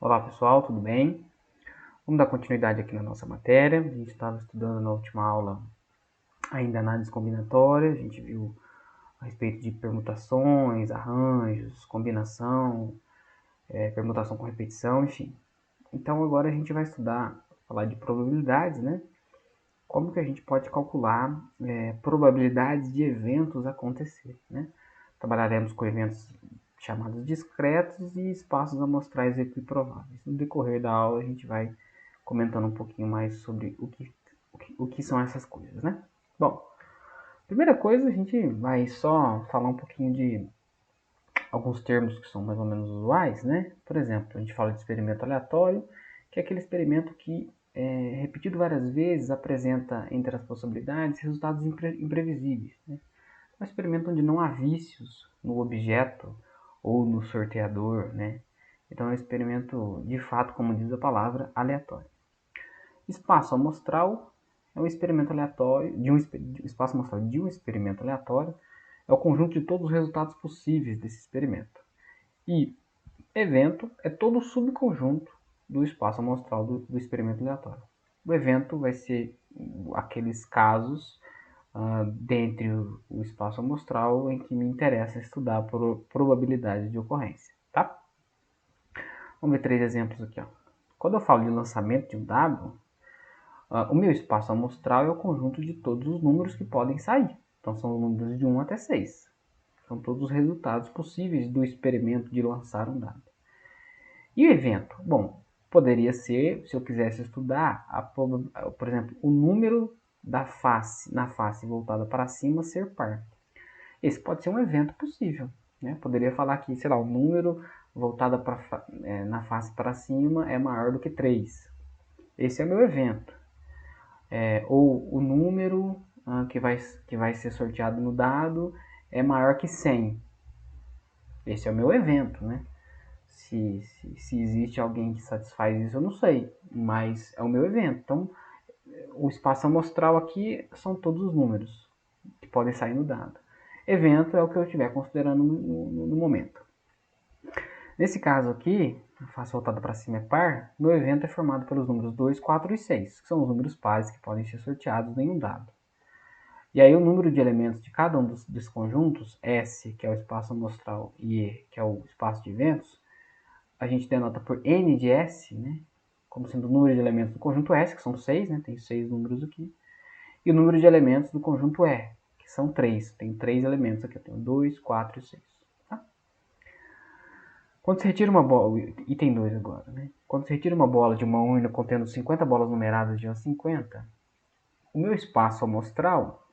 Olá pessoal, tudo bem? Vamos dar continuidade aqui na nossa matéria. A gente estava estudando na última aula ainda análises combinatórias, a gente viu a respeito de permutações, arranjos, combinação, permutação com repetição, enfim. Então agora a gente vai falar de probabilidades, né? Como que a gente pode calcular probabilidades de eventos acontecer, né? Trabalharemos com eventos chamados discretos e espaços amostrais equiprováveis. No decorrer da aula a gente vai comentando um pouquinho mais sobre o que são essas coisas, né? Bom, primeira coisa a gente vai só falar um pouquinho de alguns termos que são mais ou menos usuais, né? Por exemplo, a gente fala de experimento aleatório, que é aquele experimento que, repetido várias vezes, apresenta entre as possibilidades resultados imprevisíveis, né? É um experimento onde não há vícios no objeto ou no sorteador, né? Então é um experimento, de fato, como diz a palavra, aleatório. Espaço amostral é um experimento aleatório, espaço amostral de um experimento aleatório é o conjunto de todos os resultados possíveis desse experimento. E evento é todo o subconjunto do espaço amostral do experimento aleatório. O evento vai ser aqueles casos dentre o espaço amostral em que me interessa estudar por probabilidade de ocorrência, tá? Vamos ver 3 exemplos aqui, ó. Quando eu falo de lançamento de um dado, o meu espaço amostral é o conjunto de todos os números que podem sair. Então são os números de 1 até 6. São todos os resultados possíveis do experimento de lançar um dado. E o evento? Bom, poderia ser, se eu quisesse estudar, por exemplo, o número na face voltada para cima ser par. Esse pode ser um evento possível, né? Poderia falar que, sei lá, o número voltado na face para cima é maior do que 3. Esse é meu evento. Ou o número que vai ser sorteado no dado é maior que 100. Esse é o meu evento, né? Se existe alguém que satisfaz isso, eu não sei, mas é o meu evento. Então, o espaço amostral aqui são todos os números que podem sair no dado. Evento é o que eu estiver considerando no momento. Nesse caso aqui, a face voltada para cima é par, meu evento é formado pelos números 2, 4 e 6, que são os números pares que podem ser sorteados em um dado. E aí o número de elementos de cada um desses conjuntos, S, que é o espaço amostral, e E, que é o espaço de eventos, a gente denota por N de S, né? Como sendo o número de elementos do conjunto S, que são 6, né? Tem 6 números aqui. E o número de elementos do conjunto E, que são 3. Tem 3 elementos aqui. Eu tenho 2, 4 e 6. Tá? Quando se retira uma bola, item 2 agora, né? Quando se retira uma bola de uma urna contendo 50 bolas numeradas de 1 a 50, o meu espaço amostral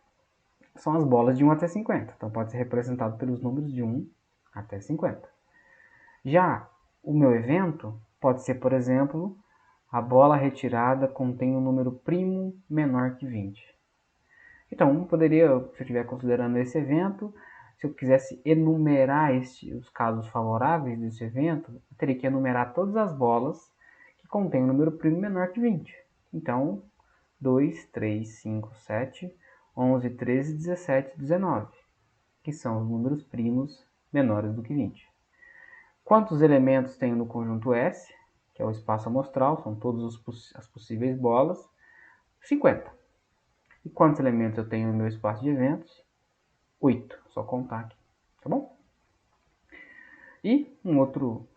são as bolas de 1 até 50. Então pode ser representado pelos números de 1 até 50. Já o meu evento pode ser, por exemplo, a bola retirada contém um número primo menor que 20. Então, poderia, se eu estiver considerando esse evento, se eu quisesse enumerar os casos favoráveis desse evento, eu teria que enumerar todas as bolas que contêm um número primo menor que 20. Então, 2, 3, 5, 7, 11, 13, 17, 19, que são os números primos menores do que 20. Quantos elementos tenho no conjunto S, que é o espaço amostral, são todas as possíveis bolas? 50. E quantos elementos eu tenho no meu espaço de eventos? 8. Só contar aqui, tá bom? E um outro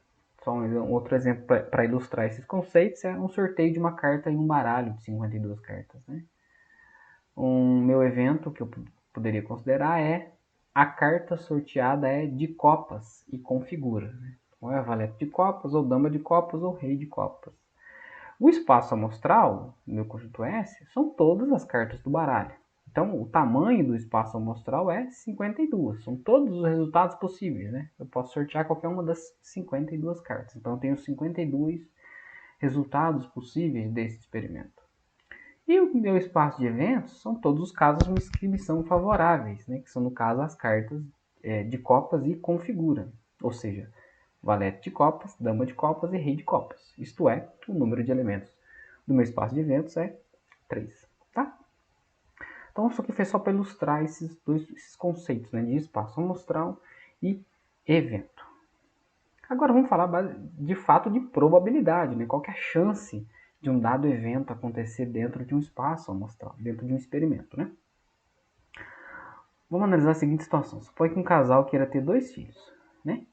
exemplo para ilustrar esses conceitos é um sorteio de uma carta em um baralho de 52 cartas, né? Meu evento que eu poderia considerar é a carta sorteada é de copas e configura, né? Ou é a valete de copas, ou dama de copas, ou rei de copas. O espaço amostral, no meu conjunto S, são todas as cartas do baralho. Então, o tamanho do espaço amostral é 52. São todos os resultados possíveis, né? Eu posso sortear qualquer uma das 52 cartas. Então, eu tenho 52 resultados possíveis desse experimento. E o meu espaço de eventos são todos os casos que me são favoráveis, né? Que são, no caso, as cartas de copas e configura. Ou seja, valete de copas, dama de copas e rei de copas. Isto é, o número de elementos do meu espaço de eventos é 3. Tá? Então, isso aqui foi só para ilustrar esses conceitos, né, de espaço amostral e evento. Agora vamos falar de fato de probabilidade, né? Qual que é a chance de um dado evento acontecer dentro de um espaço amostral, dentro de um experimento, né? Vamos analisar a seguinte situação. Suponha que um casal queira ter 2 filhos, né?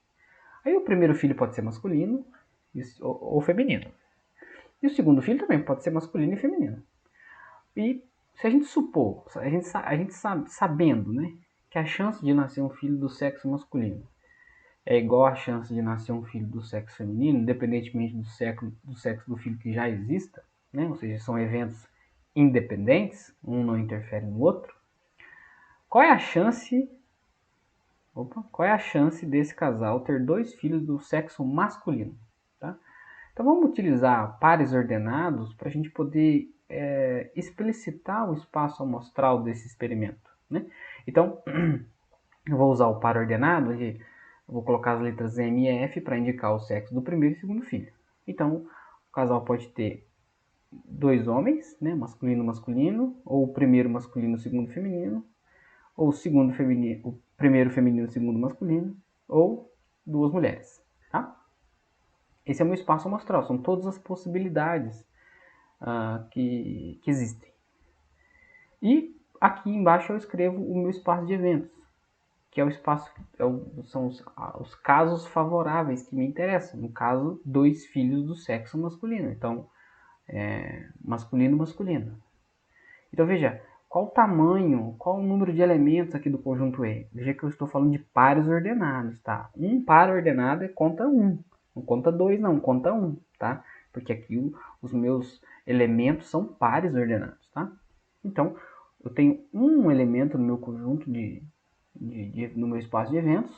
Aí o primeiro filho pode ser masculino ou feminino. E o segundo filho também pode ser masculino e feminino. E se a gente supor, a gente sabe, sabendo, né, que a chance de nascer um filho do sexo masculino é igual à chance de nascer um filho do sexo feminino, independentemente do sexo do filho que já exista, né? Ou seja, são eventos independentes, um não interfere no outro. Qual é a chance qual é a chance desse casal ter 2 filhos do sexo masculino? Tá? Então vamos utilizar pares ordenados para a gente poder explicitar o espaço amostral desse experimento. Né? Então eu vou usar o par ordenado, onde eu vou colocar as letras M e F para indicar o sexo do primeiro e segundo filho. Então o casal pode ter 2 homens, né? Masculino, masculino, ou o primeiro masculino, o segundo feminino, ou o segundo feminino, o primeiro feminino, o segundo masculino, ou 2 mulheres, tá? Esse é o meu espaço amostral, são todas as possibilidades que existem. E aqui embaixo eu escrevo o meu espaço de eventos, que é o espaço, são os casos favoráveis que me interessam. No caso, 2 filhos do sexo masculino. Então, masculino, masculino. Então veja, qual o tamanho, qual o número de elementos aqui do conjunto E? Veja que eu estou falando de pares ordenados, tá? Um par ordenado conta 1, não conta 2 não, conta 1, tá? Porque aqui os meus elementos são pares ordenados, tá? Então, eu tenho um elemento no meu conjunto no meu espaço de eventos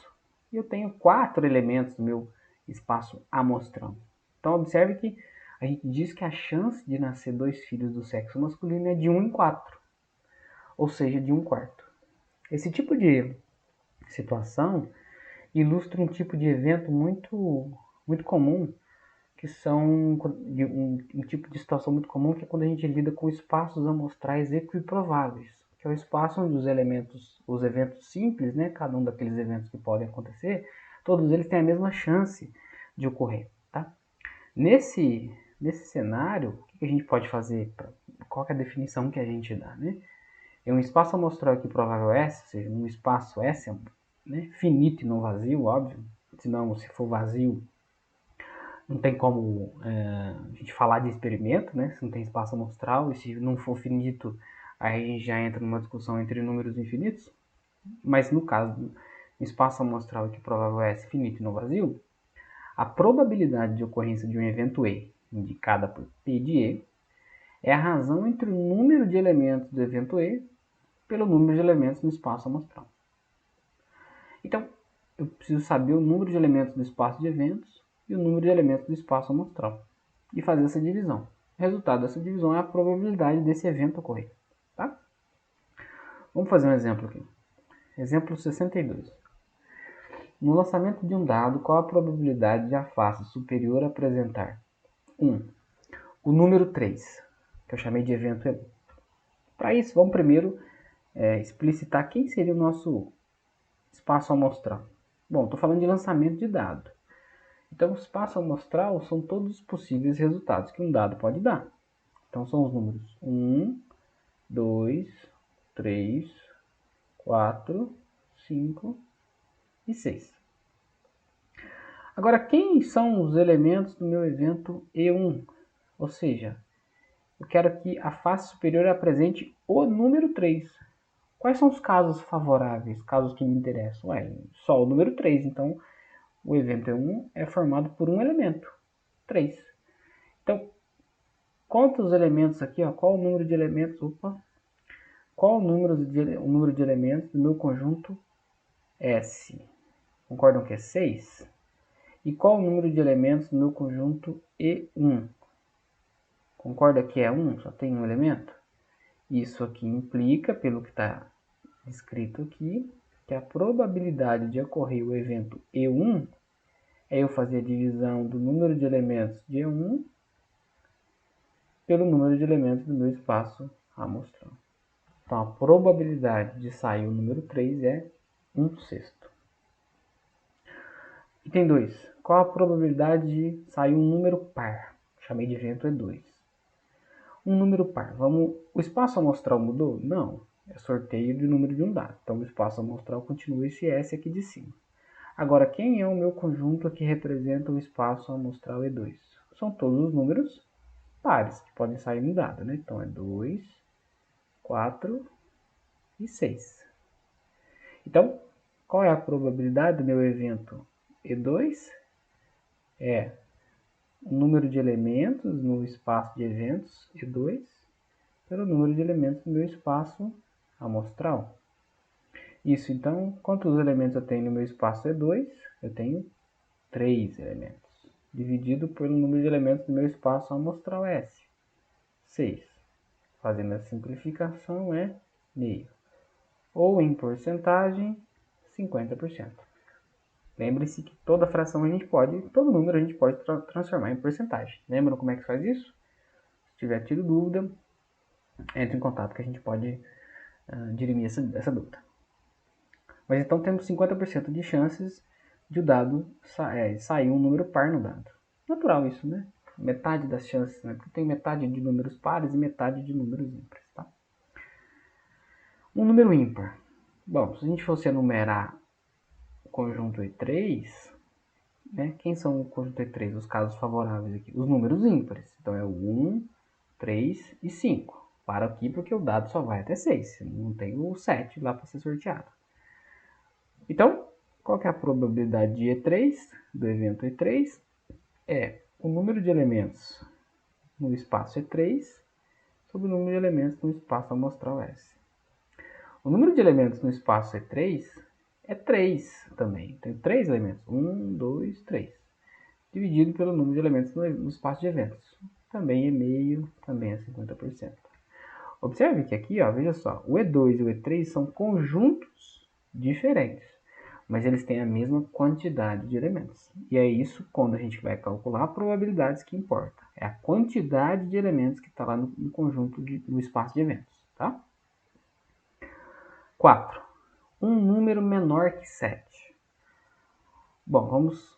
e eu tenho 4 elementos no meu espaço amostral. Então, observe que a gente diz que a chance de nascer 2 filhos do sexo masculino é de 1 em 4, ou seja, de 1/4. Esse tipo de situação ilustra um tipo de evento muito comum, que são um tipo de situação muito comum, que é quando a gente lida com espaços amostrais equiprováveis, que é o espaço onde os eventos simples, né, cada um daqueles eventos que podem acontecer, todos eles têm a mesma chance de ocorrer, tá? Nesse cenário, o que a gente pode fazer? Qual é a definição que a gente dá, né? É um espaço amostral equiprovável S, ou seja, um espaço S, né, finito e não vazio, óbvio. Senão, se for vazio, não tem como a gente falar de experimento, né? Se não tem espaço amostral, e se não for finito, aí a gente já entra numa discussão entre números infinitos. Mas no caso do espaço amostral equiprovável S finito e não vazio, a probabilidade de ocorrência de um evento E, indicada por P de E, é a razão entre o número de elementos do evento E pelo número de elementos no espaço amostral. Então, eu preciso saber o número de elementos do espaço de eventos e o número de elementos do espaço amostral e fazer essa divisão. O resultado dessa divisão é a probabilidade desse evento ocorrer. Tá? Vamos fazer um exemplo aqui. Exemplo 62. No lançamento de um dado, qual a probabilidade de a face superior apresentar 1. O número 3, que eu chamei de evento E1. Para isso, vamos primeiro explicitar quem seria o nosso espaço amostral. Bom, estou falando de lançamento de dado. Então, o espaço amostral são todos os possíveis resultados que um dado pode dar. Então, são os números 1, 2, 3, 4, 5 e 6. Agora, quem são os elementos do meu evento E1? Ou seja, eu quero que a face superior apresente o número 3. Quais são os casos favoráveis, casos que me interessam? Só o número 3. Então, o evento E1 é formado por um elemento, 3. Então, quantos elementos aqui? Qual o número de elementos? Qual o número de elementos do meu conjunto S? Concordam que é 6? E qual o número de elementos do meu conjunto E1? Concorda que é 1? Só tem um elemento? Isso aqui implica, pelo que está escrito aqui, que a probabilidade de ocorrer o evento E1 é eu fazer a divisão do número de elementos de E1 pelo número de elementos do meu espaço amostral. Então, a probabilidade de sair o número 3 é 1/6. Item 2. qual a probabilidade de sair um número par? Chamei de evento E2. Um número par. O espaço amostral mudou? Não. É sorteio de número de um dado. Então o espaço amostral continua esse S aqui de cima. Agora, quem é o meu conjunto que representa o espaço amostral E2? São todos os números pares que podem sair no dado, né? Então é 2, 4 e 6. Então, qual é a probabilidade do meu evento E2? É o número de elementos no espaço de eventos E2 pelo número de elementos no meu espaço amostral. Isso, então, quantos elementos eu tenho no meu espaço E2? Eu tenho 3 elementos, dividido pelo número de elementos no meu espaço amostral S, 6. Fazendo a simplificação é meio. Ou em porcentagem, 50%. Lembre-se que toda fração a gente pode, todo número a gente pode transformar em porcentagem. Lembram como é que faz isso? Se tiver tido dúvida, entre em contato que a gente pode dirimir essa dúvida. Mas então temos 50% de chances de o dado sair um número par no dado. Natural isso, né? Metade das chances, né? Porque tem metade de números pares e metade de números ímpares, tá? Um número ímpar. Bom, se a gente fosse enumerar o conjunto E3, né? Quem são o conjunto E3? Os casos favoráveis aqui. Os números ímpares. Então é o 1, 3 e 5. Para aqui porque o dado só vai até 6. Não tem o 7 lá para ser sorteado. Então, qual que é a probabilidade de E3, do evento E3? É o número de elementos no espaço E3 sobre o número de elementos no espaço amostral S. O número de elementos no espaço E3 é 3 também. Tem 3 elementos. 1, 2, 3. Dividido pelo número de elementos no espaço de eventos. Também é meio, também é 50%. Observe que aqui, ó, veja só, o E2 e o E3 são conjuntos diferentes, mas eles têm a mesma quantidade de elementos. E é isso quando a gente vai calcular probabilidades que importa. É a quantidade de elementos que está lá no conjunto no espaço de eventos, tá? 4. Um número menor que 7. Bom, vamos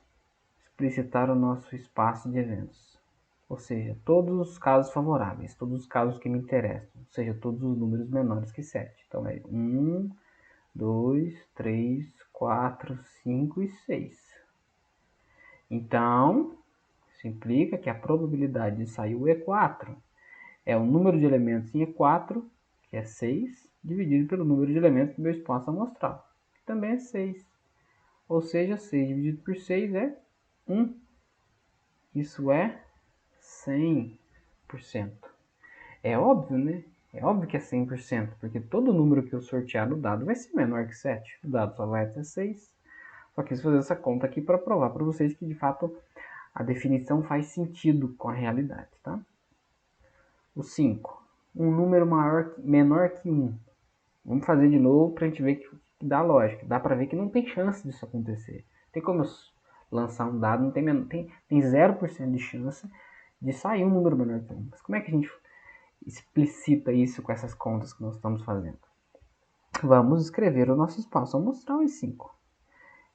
explicitar o nosso espaço de eventos. Ou seja, todos os casos favoráveis, todos os casos que me interessam, ou seja, todos os números menores que 7. Então é 1, 2, 3, 4, 5 e 6. Então, isso implica que a probabilidade de sair o E4 é o número de elementos em E4, que é 6, dividido pelo número de elementos do meu espaço amostral, que também é 6. Ou seja, 6 dividido por 6 é 1. Isso é 100%. É óbvio, né? É óbvio que é 100%, porque todo número que eu sortear no dado vai ser menor que 7. O dado só vai até 6. Só quis fazer essa conta aqui para provar para vocês que, de fato, a definição faz sentido com a realidade, tá? O 5. Um número menor que 1. Vamos fazer de novo para a gente ver que dá lógica. Dá para ver que não tem chance disso acontecer. Tem como eu lançar um dado, tem 0% de chance de sair um número menor que 1. Mas como é que a gente explicita isso com essas contas que nós estamos fazendo? Vamos escrever o nosso espaço amostral em 5.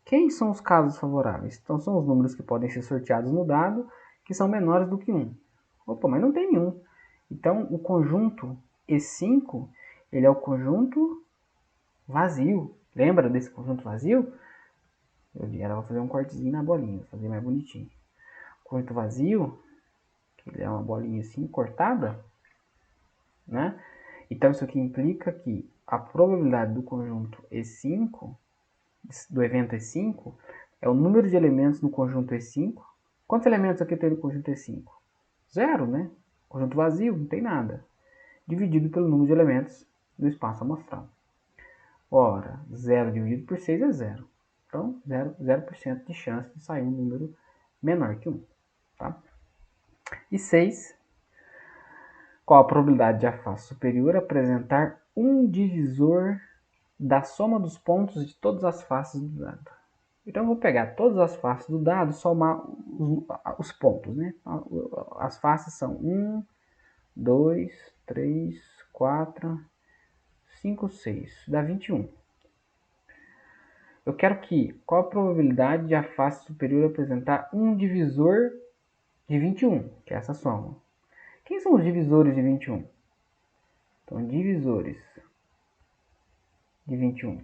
Quem são os casos favoráveis? Então são os números que podem ser sorteados no dado que são menores do que 1. Opa, mas não tem nenhum. Então o conjunto E5 ele é o conjunto vazio. Lembra desse conjunto vazio? Eu vou fazer um cortezinho na bolinha, fazer mais bonitinho. O conjunto vazio, que ele é uma bolinha assim cortada, né? Então isso aqui implica que a probabilidade do conjunto E5, do evento E5, é o número de elementos no conjunto E5. Quantos elementos aqui tem no conjunto E5? 0, né? Conjunto vazio, não tem nada. Dividido pelo número de elementos do espaço amostral. Ora, 0 dividido por 6 é 0. Então, 0% de chance de sair um número menor que 1. Tá? E 6. Qual a probabilidade de a face superior apresentar um divisor da soma dos pontos de todas as faces do dado? Então, eu vou pegar todas as faces do dado e somar os pontos. Né? As faces são 1, 2, 3, 4, 5, 6. Dá 21. eu quero que, qual a probabilidade de a face superior apresentar um divisor de 21, que é essa soma. Quem são os divisores de 21? Então, divisores de 21.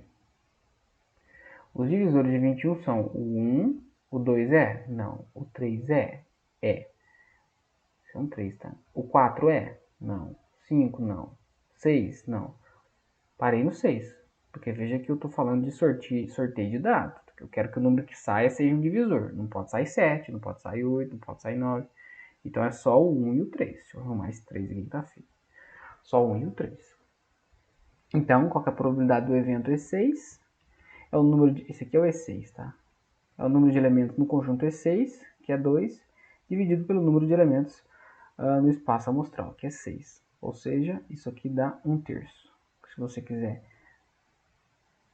Os divisores de 21 são o 1, o 2 é? Não. O 3 é? É. São 3, tá? O 4 é? Não. 5, não. 6, não. Parei no 6. Porque veja que eu estou falando de sorteio de dados. Eu quero que o número que saia seja um divisor. Não pode sair 7, não pode sair 8, não pode sair 9. Então é só o 1 e o 3. Deixa eu arrumar esse 3 aqui que tá feio. Só o 1 e o 3. Então, qual que é a probabilidade do evento E6? É o número de... Esse aqui é o E6, tá? É o número de elementos no conjunto E6, que é 2, dividido pelo número de elementos no espaço amostral, que é 6. Ou seja, isso aqui dá 1/3. Se você quiser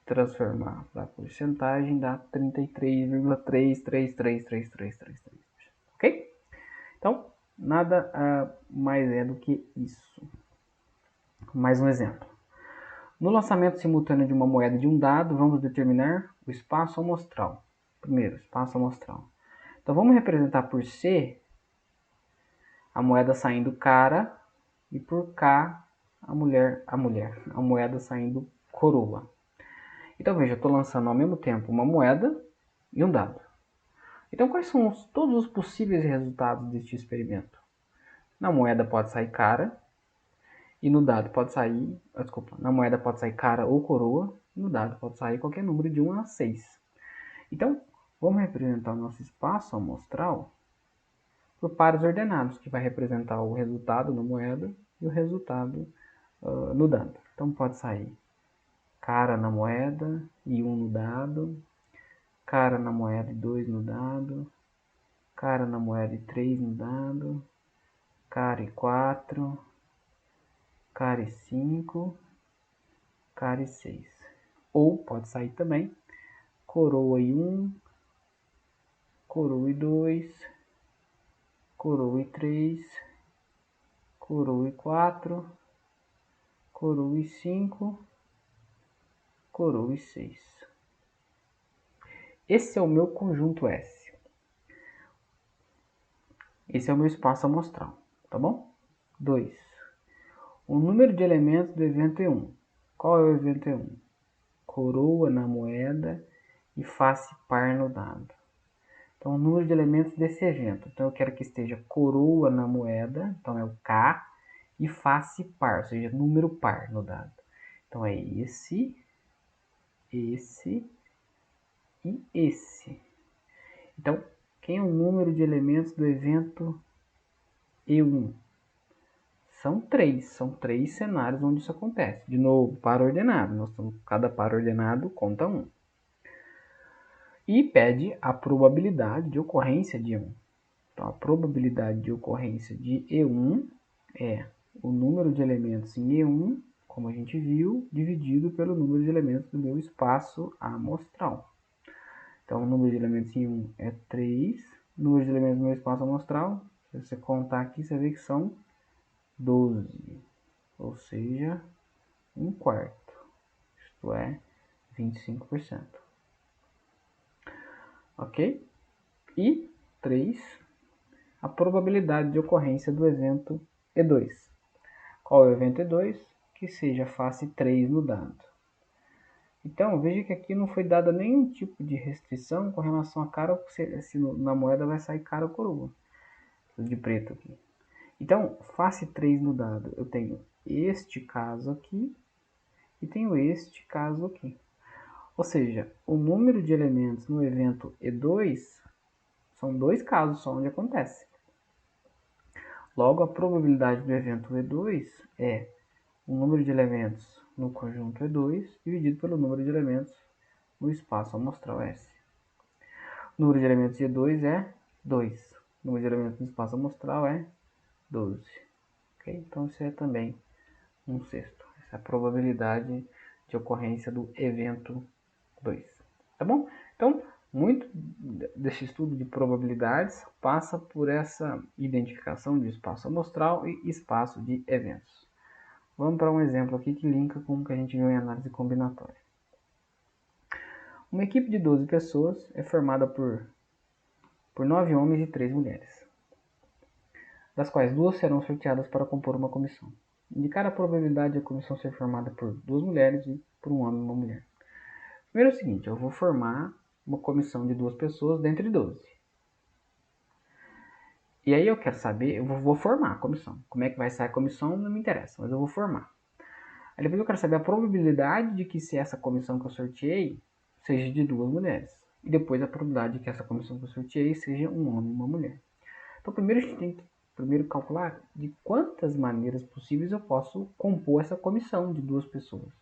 transformar para porcentagem, dá 33,3333333. Ok? Então, nada mais é do que isso. Mais um exemplo. No lançamento simultâneo de uma moeda de um dado, vamos determinar o espaço amostral. Primeiro, espaço amostral. Então, vamos representar por C a moeda saindo cara e por K a moeda saindo coroa. Então, veja, eu estou lançando ao mesmo tempo uma moeda e um dado. Então, quais são todos os possíveis resultados deste experimento? Na moeda pode sair cara e no dado pode sair... na moeda pode sair cara ou coroa e no dado pode sair qualquer número de 1 a 6. Então, vamos representar o nosso espaço amostral por pares ordenados, que vai representar o resultado na moeda e o resultado no dado. Então, pode sair cara na moeda e 1 no dado, cara na moeda e 2 no dado, cara na moeda e 3 no dado, cara e 4, cara e 5, cara e 6. Ou pode sair também coroa e 1, coroa e 2, coroa e 3, coroa e 4, coroa e 5, coroa e 6. Esse é o meu conjunto S. Esse é o meu espaço amostral, tá bom? 2. O número de elementos do evento E1. Qual é o evento E1? Coroa na moeda e face par no dado. Então, o número de elementos desse evento. Então, eu quero que esteja coroa na moeda, então é o K, e face par, ou seja, número par no dado. Então, é esse e esse. Então, quem é o número de elementos do evento E1? São três cenários onde isso acontece. De novo, par ordenado. Cada par ordenado conta 1. E pede a probabilidade de ocorrência de 1. Então, a probabilidade de ocorrência de E1 é o número de elementos em E1, como a gente viu, dividido pelo número de elementos do meu espaço amostral. Então, o número de elementos em 1 é 3. O número de elementos do meu espaço amostral, se você contar aqui, você vê que são 12. Ou seja, 1/4. Isto é, 25%. Ok? E 3, a probabilidade de ocorrência do evento E2. Qual é o evento E2? Que seja face 3 no dado. Então, veja que aqui não foi dada nenhum tipo de restrição com relação a cara, se na moeda vai sair cara ou coroa. De preto aqui. Então, face 3 no dado, eu tenho este caso aqui e tenho este caso aqui. Ou seja, o número de elementos no evento E2 são 2 casos só onde acontece. Logo, a probabilidade do evento E2 é o número de elementos no conjunto E2 dividido pelo número de elementos no espaço amostral S. O número de elementos de E2 é 2. O número de elementos no espaço amostral é 12. Okay? Então, isso é também 1/6. Essa é a probabilidade de ocorrência do evento 2. Tá bom? Então, muito desse estudo de probabilidades passa por essa identificação de espaço amostral e espaço de eventos. Vamos para um exemplo aqui que linka com o que a gente viu em análise combinatória. Uma equipe de 12 pessoas é formada por 9 homens e 3 mulheres, das quais 2 serão sorteadas para compor uma comissão. Indicar a probabilidade de a comissão ser formada por 2 mulheres e por um homem e uma mulher. Primeiro é o seguinte, eu vou formar uma comissão de 2 pessoas dentre 12. E aí eu quero saber, eu vou formar a comissão. Como é que vai sair a comissão não me interessa, mas eu vou formar. Aí depois eu quero saber a probabilidade de que se essa comissão que eu sorteei seja de 2 mulheres. E depois a probabilidade de que essa comissão que eu sorteei seja um homem e uma mulher. Então primeiro a gente tem que calcular de quantas maneiras possíveis eu posso compor essa comissão de 2 pessoas.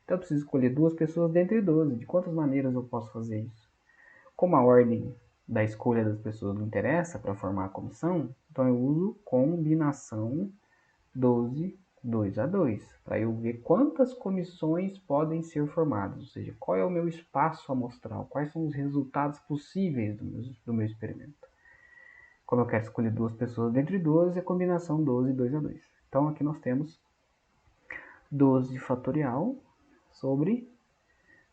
Então eu preciso escolher 2 pessoas dentre 12. De quantas maneiras eu posso fazer isso? Como a ordem da escolha das pessoas não interessa para formar a comissão, então eu uso combinação 12, 2 a 2, para eu ver quantas comissões podem ser formadas, ou seja, qual é o meu espaço amostral, quais são os resultados possíveis do meu experimento. Como eu quero escolher 2 pessoas dentre 12, é combinação 12, 2 a 2. Então aqui nós temos 12 fatorial sobre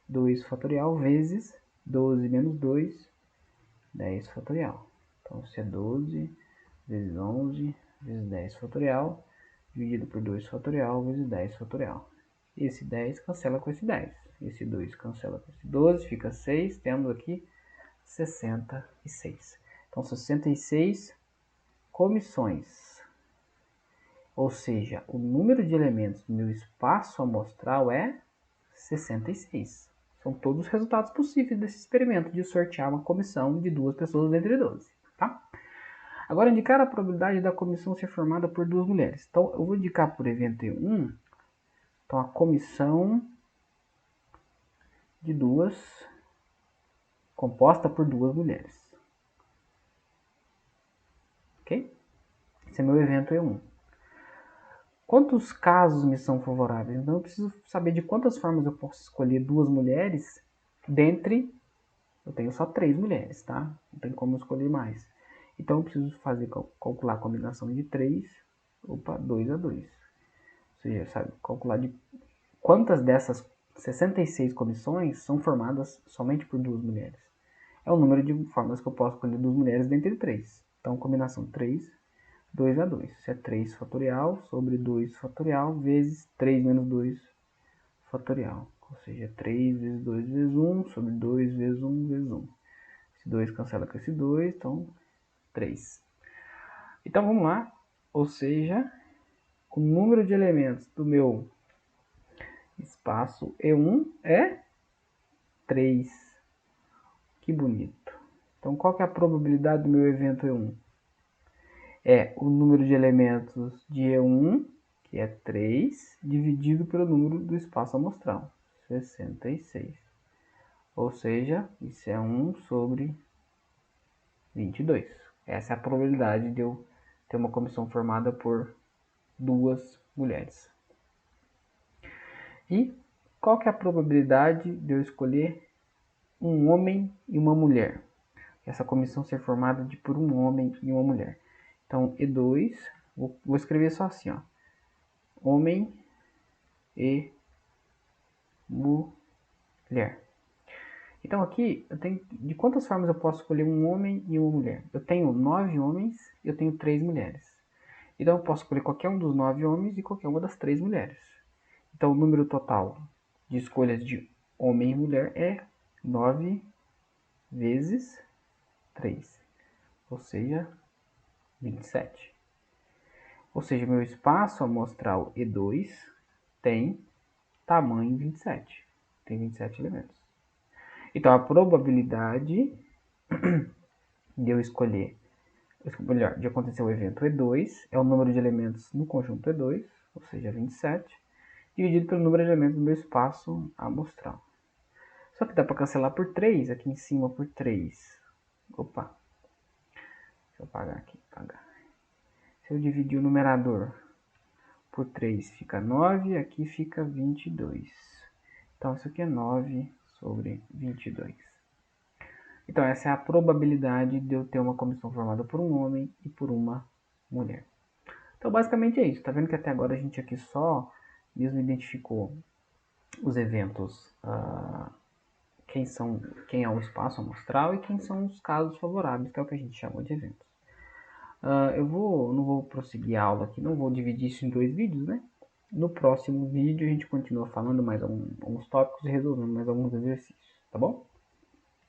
2 fatorial vezes 12 menos 2, 10 fatorial. Então, se é 12 vezes 11 vezes 10 fatorial, dividido por 2 fatorial vezes 10 fatorial. Esse 10 cancela com esse 10. Esse 2 cancela com esse 12, fica 6. Temos aqui 66. Então, 66 comissões. Ou seja, o número de elementos do meu espaço amostral é 66. São todos os resultados possíveis desse experimento de sortear uma comissão de 2 pessoas dentre 12. Tá? Agora, indicar a probabilidade da comissão ser formada por 2 mulheres. Então, eu vou indicar por evento 1. Então, a comissão de 2, composta por 2 mulheres. Ok? Esse é meu evento E1. Quantos casos me são favoráveis? Então, eu preciso saber de quantas formas eu posso escolher 2 mulheres dentre... Eu tenho só 3 mulheres, tá? Não tem como escolher mais. Então, eu preciso calcular a combinação de 3, 2 a 2. Ou seja, sabe, calcular de quantas dessas 66 comissões são formadas somente por 2 mulheres. É o número de formas que eu posso escolher 2 mulheres dentre 3. Então, combinação 3, 2 a 2. Isso é 3 fatorial sobre 2 fatorial vezes 3 menos 2 fatorial. Ou seja, 3 vezes 2 vezes 1 sobre 2 vezes 1 vezes 1. Esse 2 cancela com esse 2, então 3. Então, vamos lá. Ou seja, o número de elementos do meu espaço E1 é 3. Que bonito. Então, qual que é a probabilidade do meu evento E1? É o número de elementos de E1, que é 3, dividido pelo número do espaço amostral, 66. Ou seja, isso é 1 sobre 22. Essa é a probabilidade de eu ter uma comissão formada por 2 mulheres. E qual que é a probabilidade de eu escolher um homem e uma mulher? Essa comissão ser formada por um homem e uma mulher. Então, E2, vou escrever só assim, ó. Homem e mulher. Então aqui, eu tenho, de quantas formas eu posso escolher um homem e uma mulher? Eu tenho 9 homens e eu tenho 3 mulheres. Então eu posso escolher qualquer um dos 9 homens e qualquer uma das 3 mulheres. Então o número total de escolhas de homem e mulher é 9 vezes 3. Ou seja, 27. Ou seja, meu espaço amostral E2 tem tamanho 27. Tem 27 elementos. Então, a probabilidade de eu escolher, melhor, de acontecer o evento E2 é o número de elementos no conjunto E2, ou seja, 27, dividido pelo número de elementos do meu espaço amostral. Só que dá para cancelar por 3, aqui em cima por 3. Opa, deixa eu apagar aqui, apagar. Se eu dividir o numerador por 3 fica 9, aqui fica 22. Então, isso aqui é 9 sobre 22. Então, essa é a probabilidade de eu ter uma comissão formada por um homem e por uma mulher. Então, basicamente é isso. Tá vendo que até agora a gente aqui só mesmo identificou os eventos quem é o espaço amostral e quem são os casos favoráveis, que é o que a gente chama de eventos. Não vou prosseguir a aula aqui, não vou dividir isso em 2 vídeos, né? No próximo vídeo a gente continua falando mais uns tópicos e resolvendo mais alguns exercícios, tá bom?